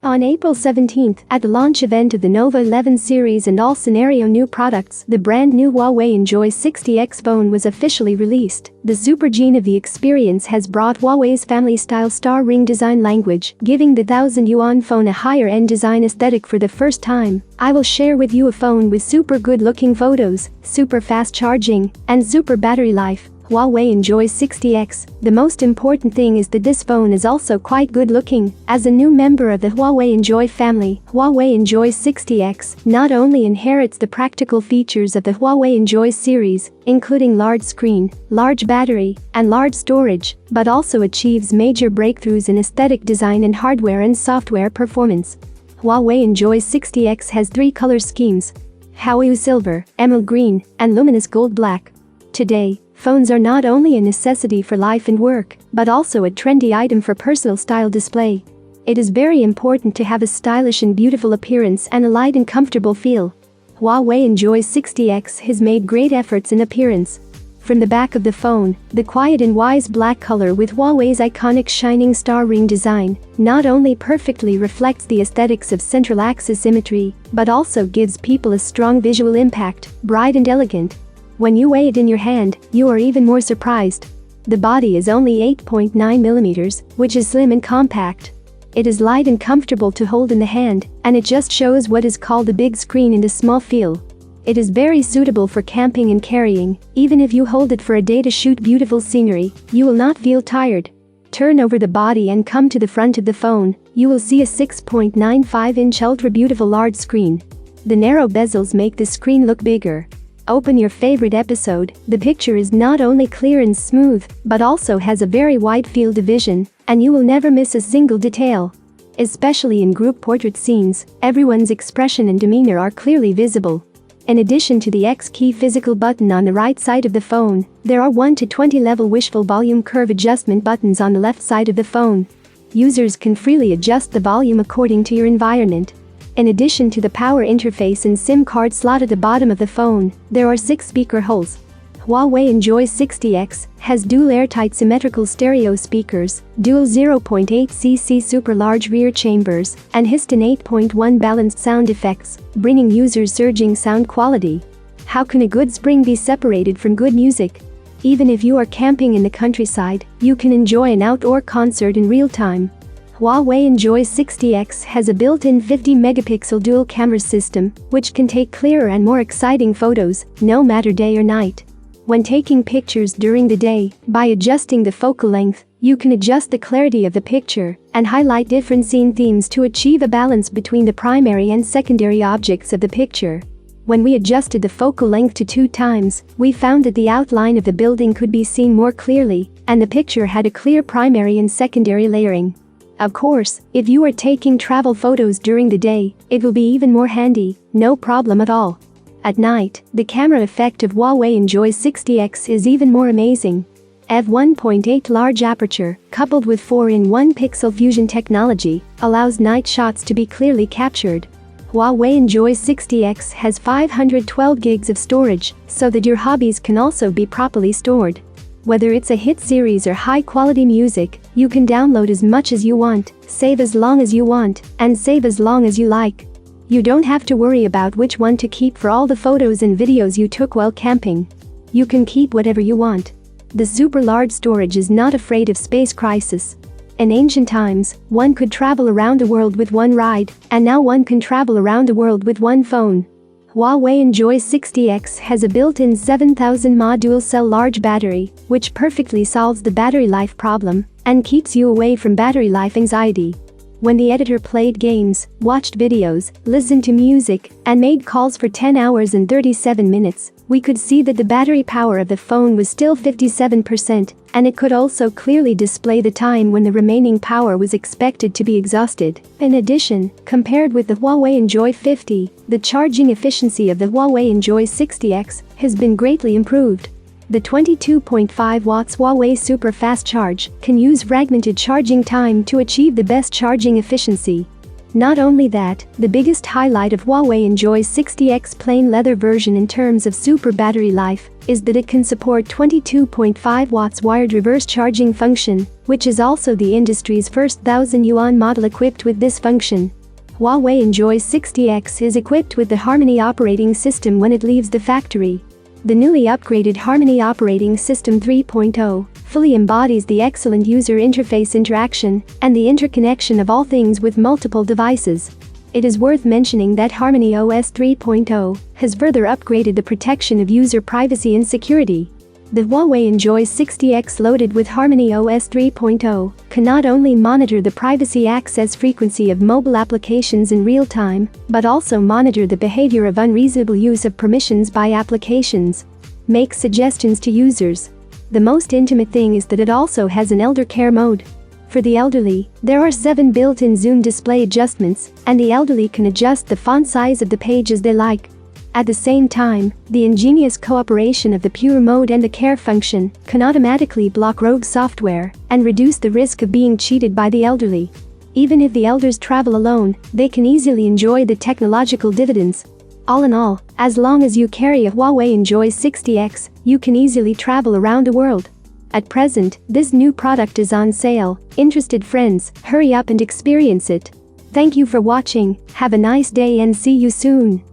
On April 17, at the launch event of the Nova 11 series and all scenario new products, the brand new Huawei Enjoy 60X phone was officially released. The super gene of the experience has brought Huawei's family-style star ring design language, giving the 1000 yuan phone a higher-end design aesthetic for the first time. I will share with you a phone with super good-looking photos, super fast charging, and super battery life. Huawei Enjoy 60X. The most important thing is that this phone is also quite good looking. As a new member of the Huawei Enjoy family, Huawei Enjoy 60X not only inherits the practical features of the Huawei Enjoy series, including large screen, large battery, and large storage, but also achieves major breakthroughs in aesthetic design and hardware and software performance. Huawei Enjoy 60X has 3 color schemes: Huawei Silver, Emerald Green, and Luminous Gold Black. Today, phones are not only a necessity for life and work, but also a trendy item for personal style display. It is very important to have a stylish and beautiful appearance and a light and comfortable feel. Huawei Enjoy 60X has made great efforts in appearance. From the back of the phone, the quiet and wise black color with Huawei's iconic shining star ring design not only perfectly reflects the aesthetics of central axis symmetry, but also gives people a strong visual impact, bright and elegant. When you weigh it in your hand, you are even more surprised. The body is only 8.9 millimeters, which is slim and compact. It is light and comfortable to hold in the hand, and it just shows what is called a big screen in the small feel. It is very suitable for camping and carrying. Even if you hold it for a day to shoot beautiful scenery, you will not feel tired. Turn over the body and come to the front of the phone, you will see a 6.95-inch ultra beautiful large screen. The narrow bezels make the screen look bigger. Open your favorite episode, the picture is not only clear and smooth, but also has a very wide field of vision, and you will never miss a single detail. Especially in group portrait scenes, everyone's expression and demeanor are clearly visible. In addition to the X key physical button on the right side of the phone, there are 1 to 20 level wishful volume curve adjustment buttons on the left side of the phone. Users can freely adjust the volume according to your environment. In addition to the power interface and SIM card slot at the bottom of the phone, there are 6 speaker holes. Huawei Enjoy 60X has dual airtight symmetrical stereo speakers, dual 0.8cc super large rear chambers, and Histon 8.1 balanced sound effects, bringing users surging sound quality. How can a good spring be separated from good music? Even if you are camping in the countryside, you can enjoy an outdoor concert in real time. Huawei Enjoy 60X has a built-in 50-megapixel dual camera system, which can take clearer and more exciting photos, no matter day or night. When taking pictures during the day, by adjusting the focal length, you can adjust the clarity of the picture and highlight different scene themes to achieve a balance between the primary and secondary objects of the picture. When we adjusted the focal length to 2 times, we found that the outline of the building could be seen more clearly, and the picture had a clear primary and secondary layering. Of course, if you are taking travel photos during the day, it will be even more handy, no problem at all. At night, the camera effect of Huawei Enjoy 60X is even more amazing. f1.8 large aperture, coupled with 4-in-1 pixel fusion technology, allows night shots to be clearly captured. Huawei Enjoy 60X has 512 gigs of storage, so that your hobbies can also be properly stored. Whether it's a hit series or high-quality music, you can download as much as you want, save as long as you want, and save as long as you like. You don't have to worry about which one to keep for all the photos and videos you took while camping. You can keep whatever you want. The super large storage is not afraid of space crisis. In ancient times, one could travel around the world with one ride, and now one can travel around the world with one phone. Huawei Enjoy 60X has a built-in 7000 mAh dual-cell large battery, which perfectly solves the battery life problem and keeps you away from battery life anxiety. When the editor played games, watched videos, listened to music, and made calls for 10 hours and 37 minutes, we could see that the battery power of the phone was still 57%, and it could also clearly display the time when the remaining power was expected to be exhausted. In addition, compared with the Huawei Enjoy 50, the charging efficiency of the Huawei Enjoy 60X has been greatly improved. The 22.5 watts Huawei Super Fast Charge can use fragmented charging time to achieve the best charging efficiency. Not only that, the biggest highlight of Huawei Enjoy 60X plain leather version in terms of super battery life is that it can support 22.5 watts wired reverse charging function, which is also the industry's first 1000 yuan model equipped with this function. Huawei Enjoy 60X is equipped with the Harmony operating system when it leaves the factory. The newly upgraded Harmony operating system 3.0 fully embodies the excellent user interface interaction and the interconnection of all things with multiple devices. It is worth mentioning that Harmony OS 3.0 has further upgraded the protection of user privacy and security. The Huawei Enjoy 60X loaded with Harmony OS 3.0 can not only monitor the privacy access frequency of mobile applications in real time, but also monitor the behavior of unreasonable use of permissions by applications. Make suggestions to users. The most intimate thing is that it also has an elder care mode. For the elderly, there are 7 built-in zoom display adjustments, and the elderly can adjust the font size of the page as they like. At the same time, the ingenious cooperation of the pure mode and the care function can automatically block rogue software and reduce the risk of being cheated by the elderly. Even if the elders travel alone, they can easily enjoy the technological dividends. All in all, as long as you carry a Huawei Enjoy 60X, you can easily travel around the world. At present, this new product is on sale. Interested friends, hurry up and experience it. Thank you for watching, have a nice day and see you soon.